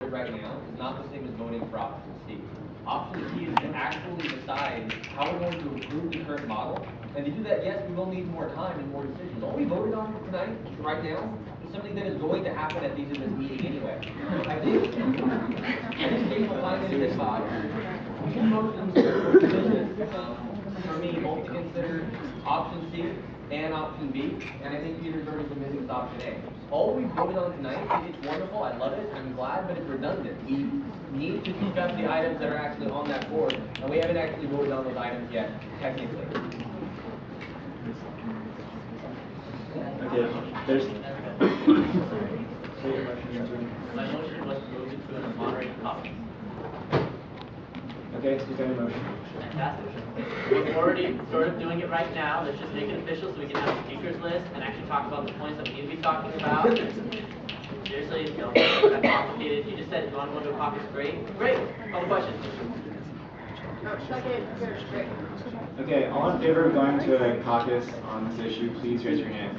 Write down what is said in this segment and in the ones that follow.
right now is not the same as voting for option C. Option C is to actually decide how we're going to improve the current model. And to do that, yes, we will need more time and more decisions. All we voted on tonight, right now, is something that is going to happen at these in this meeting anyway. I think based on 5 minutes at 5, two motions for decisions for me, both to consider option C and option B, and I think Peter's already submitted with option A. All we voted on tonight, it's wonderful, I love it, I'm glad, but it's redundant. We need to keep up the items that are actually on that board, and we haven't actually voted on those items yet, technically. Okay, there's... My motion was to move it to a moderated topic. Okay, so you got a motion. Fantastic. We're already sort of doing it right now. Let's just make it official so we can have a speakers list and actually talk about the points that we need to be talking about. Seriously, don't make it that complicated. You just said you want to go to a caucus. Great. Great. Call the question. Okay, all in favor of going to a caucus on this issue, please raise your hand.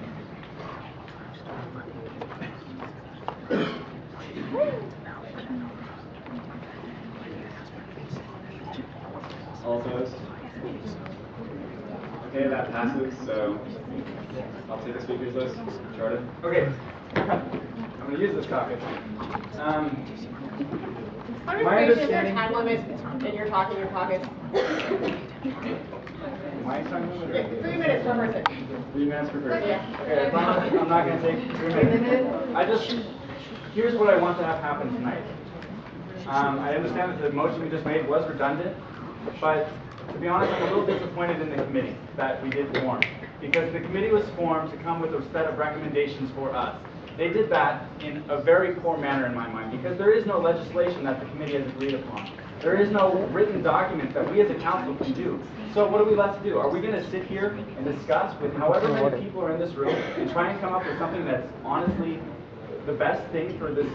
All opposed? Okay, that passes, so I'll take the speakers list. Jordan? Okay, I'm going to use this caucus. My Is there a understanding... time limit and you're talking your caucus? My time limit? Yeah, 3 minutes per person. 3 minutes per person. Yeah. Okay, I promise I'm not going to take 3 minutes. Here's what I want to have happen tonight. I understand that the motion we just made was redundant, but to be honest, I'm a little disappointed in the committee that we did form, because the committee was formed to come with a set of recommendations for us. They did that in a very poor manner in my mind, because there is no legislation that the committee has agreed upon. There is no written document that we as a council can do. So what are we left to do? Are we going to sit here and discuss with however many people are in this room and try and come up with something that's honestly the best thing for this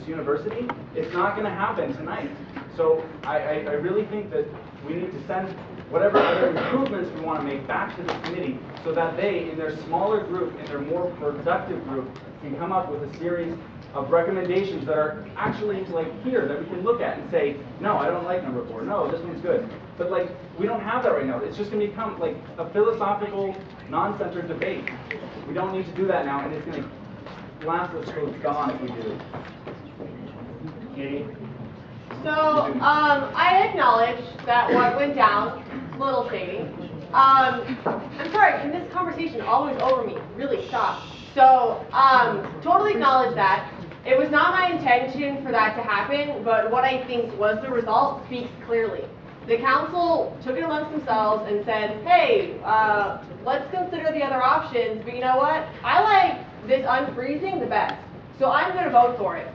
university? It's not going to happen tonight. So I really think that we need to send whatever other improvements we want to make back to the committee so that they, in their smaller group, in their more productive group, can come up with a series of recommendations that are actually like here, that we can look at and say, no, I don't like number 4, no, this one's good. But like, we don't have that right now. It's just going to become like a philosophical, non-centered debate. We don't need to do that now, and it's going to last us till it's gone if we do. Katie? So, I acknowledge that what went down, a little shady. I'm sorry, can this conversation always over me? Really stop. So, totally acknowledge that. It was not my intention for that to happen, but what I think was the result speaks clearly. The council took it amongst themselves and said, hey, let's consider the other options, but you know what? I like this unfreezing the best. So I'm going to vote for it.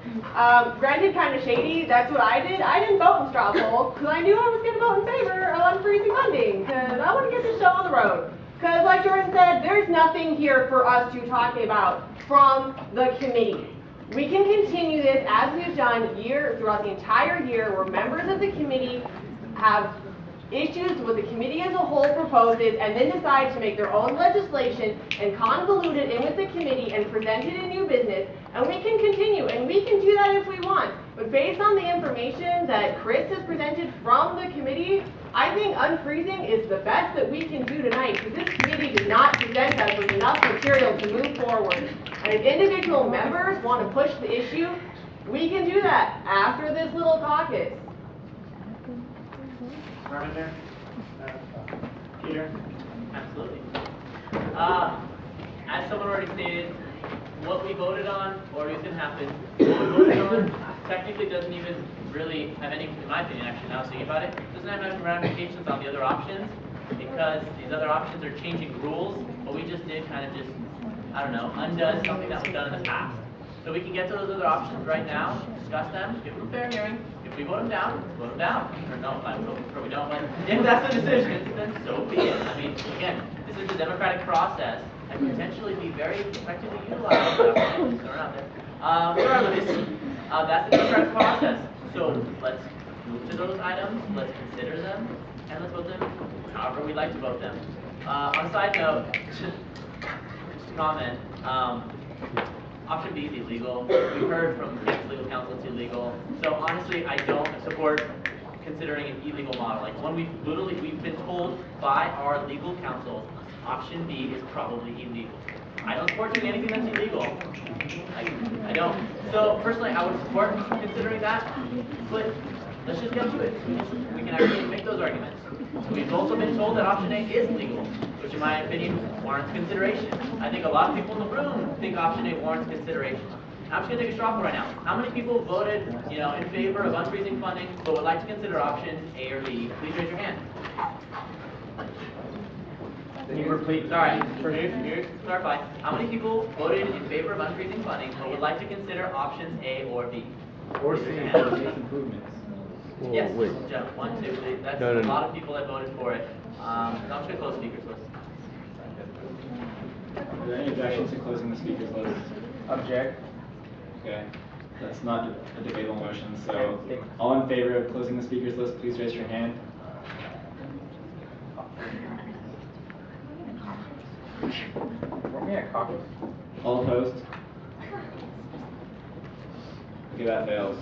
Granted, kind of shady, that's what I did. I didn't vote in straw poll because I knew I was going to vote in favor of unfreezing funding because I want to get this show on the road. Because like Jordan said, there's nothing here for us to talk about from the committee. We can continue this as we've done throughout the entire year where members of the committee have issues with the committee as a whole proposes and then decide to make their own legislation and convolute it in with the committee and present it in new business, and we can continue, and we can do that if we want. But based on the information that Chris has presented from the committee, I think unfreezing is the best that we can do tonight, because this committee did not present us with enough material to move forward. And if individual members want to push the issue, we can do that after this little caucus. There? Peter? Absolutely. As someone already stated, what we voted on already can happen. What we voted on technically doesn't even really have any, in my opinion, actually, now thinking about it, doesn't have any ramifications on the other options, because these other options are changing rules. What we just did kind of just, I don't know, undoes something that was done in the past. So we can get to those other options right now, discuss them, give them a fair hearing. If we vote them down, vote them down. Or no, or we don't. But if that's the decision, then so be it. I mean, again, this is a democratic process that can potentially be very effectively utilized. Regardless, that's the democratic process. So let's move to those items, let's consider them, and let's vote them however we'd like to vote them. On a side note, just a comment. Option B is illegal. We've heard from Kent's legal counsel it's illegal. So honestly, I don't support considering an illegal model. Like when we've been told by our legal counsel, option B is probably illegal. I don't support doing anything that's illegal. I don't. So personally, I would support considering that, but let's just get to it. We can actually make those arguments. We've also been told that option A is legal, which in my opinion warrants consideration. I think a lot of people in the room think option A warrants consideration. I'm just going to take a straw poll right now. How many people voted, in favor of unfreezing funding but would like to consider option A or B? Please raise your hand. Can you repeat? Sorry, here's to clarify. How many people voted in favor of unfreezing funding but would like to consider options A or B? Or C for case improvements. Yes, Joe, 1, 2, 3. That's a lot of people that voted for it. I'm just going to close speakers list. Are there any objections to closing the speakers list? Object. Okay, that's not a debatable motion, so all in favor of closing the speakers list, please raise your hand. Weren't we at caucus? All opposed? Okay, that fails.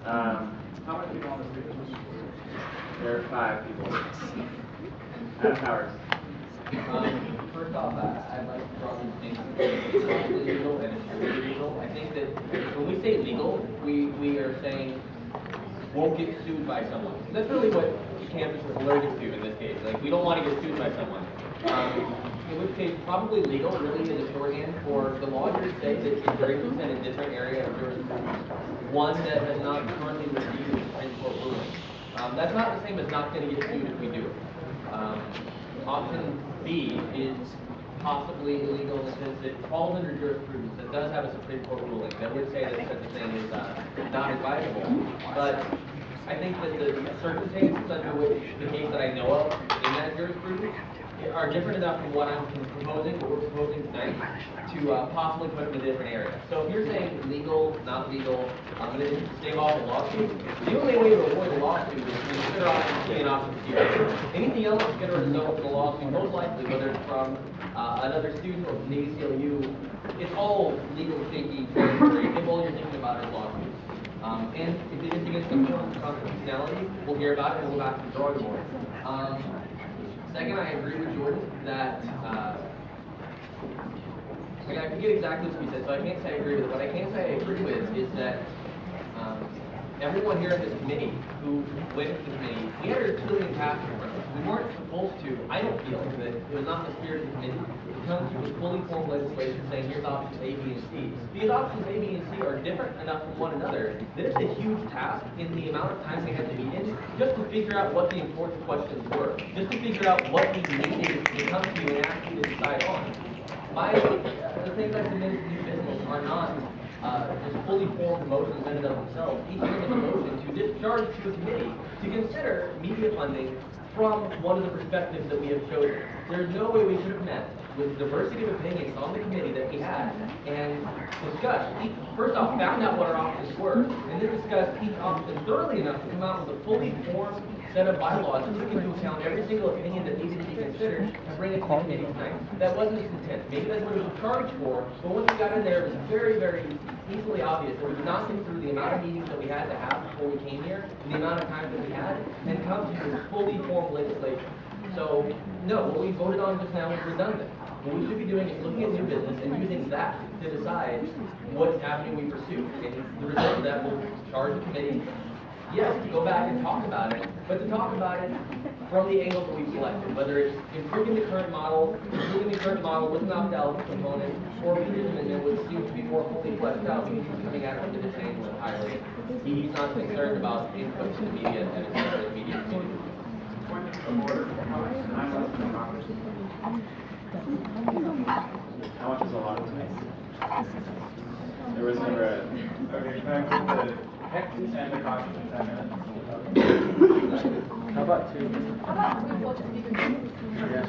How many people on the speakers list? There are 5 people. Adam Powers. First off, I'd like to draw the distinction between illegal and illegal. I think that when we say legal, we are saying won't get sued by someone. That's really what campus is allergic to in this case. Like, we don't want to get sued by someone. In which case, probably legal really is a shorthand for the law here say that if you're in a different area of jurisprudence, one that has not currently received a Supreme Court ruling. That's not the same as not going to get sued if we do. Option B is possibly illegal in the sense that it falls under jurisprudence that does have a Supreme Court ruling that would say that such a thing is not advisable. But I think that the circumstances under which the case that I know of in that jurisprudence are different enough from what I'm proposing, what we're proposing tonight, to possibly put them in a different area. So if you're saying legal, not legal, I'm going to stave off a lawsuit, the only way to avoid a lawsuit is to consider option C and option C. Anything else that's going to result in a lawsuit, most likely, whether it's from another student or from the ACLU, it's all legal, shaky territory if all you're thinking about is lawsuits. And if it is against some form of constitutionality, we'll hear about it and we'll go back to the drawing board. Second, I agree with Jordan that, I forget exactly what he said, so I can't say I agree with it. What I can say I agree with is that everyone here in this committee who went to the committee, we had a trillion tasks in front of us. We weren't supposed to, I don't feel that it was not the spirit of the committee to come to a fully formed legislation saying here's options A, B, and C. Because options A, B, and C are different enough from one another that it's a huge task in the amount of time we had to meet in just to figure out what the important questions were, just to figure out what we needed to come to you and ask you to decide on. The things I submitted to new business are not just fully formed motions in and of themselves. Each one is a motion to discharge to a committee to consider media funding from one of the perspectives that we have chosen. There's no way we could have met with diversity of opinions on the committee that we had and discussed, first off, found out what our options were, and then discussed each option thoroughly enough to come out with a fully formed set of bylaws that took into account every single opinion that needed to be considered and bring it to the committee tonight. That wasn't its intent. Maybe that's what it was charged for, but once we got in there, it was very, very easily obvious that we could not get through the amount of meetings that we had to have before we came here, and the amount of time that we had, and come to this fully formed legislation. So, no, what we voted on just now is redundant. What we should be doing is looking at new business and using that to decide what avenue we pursue. And the result of that will charge the committee, yes, to go back and talk about it, but to talk about it from the angles that we've selected, whether it's improving the current model with an opt-out component, or revision and what seems to be more fully fleshed out, because he's coming at it from a different angle entirely. He's not concerned about input to the media and the media community. How much is a lot of time? There was never a... Okay, can I put the text and the caution in 10 minutes? How about 2? How about we watch a speaker? Yes.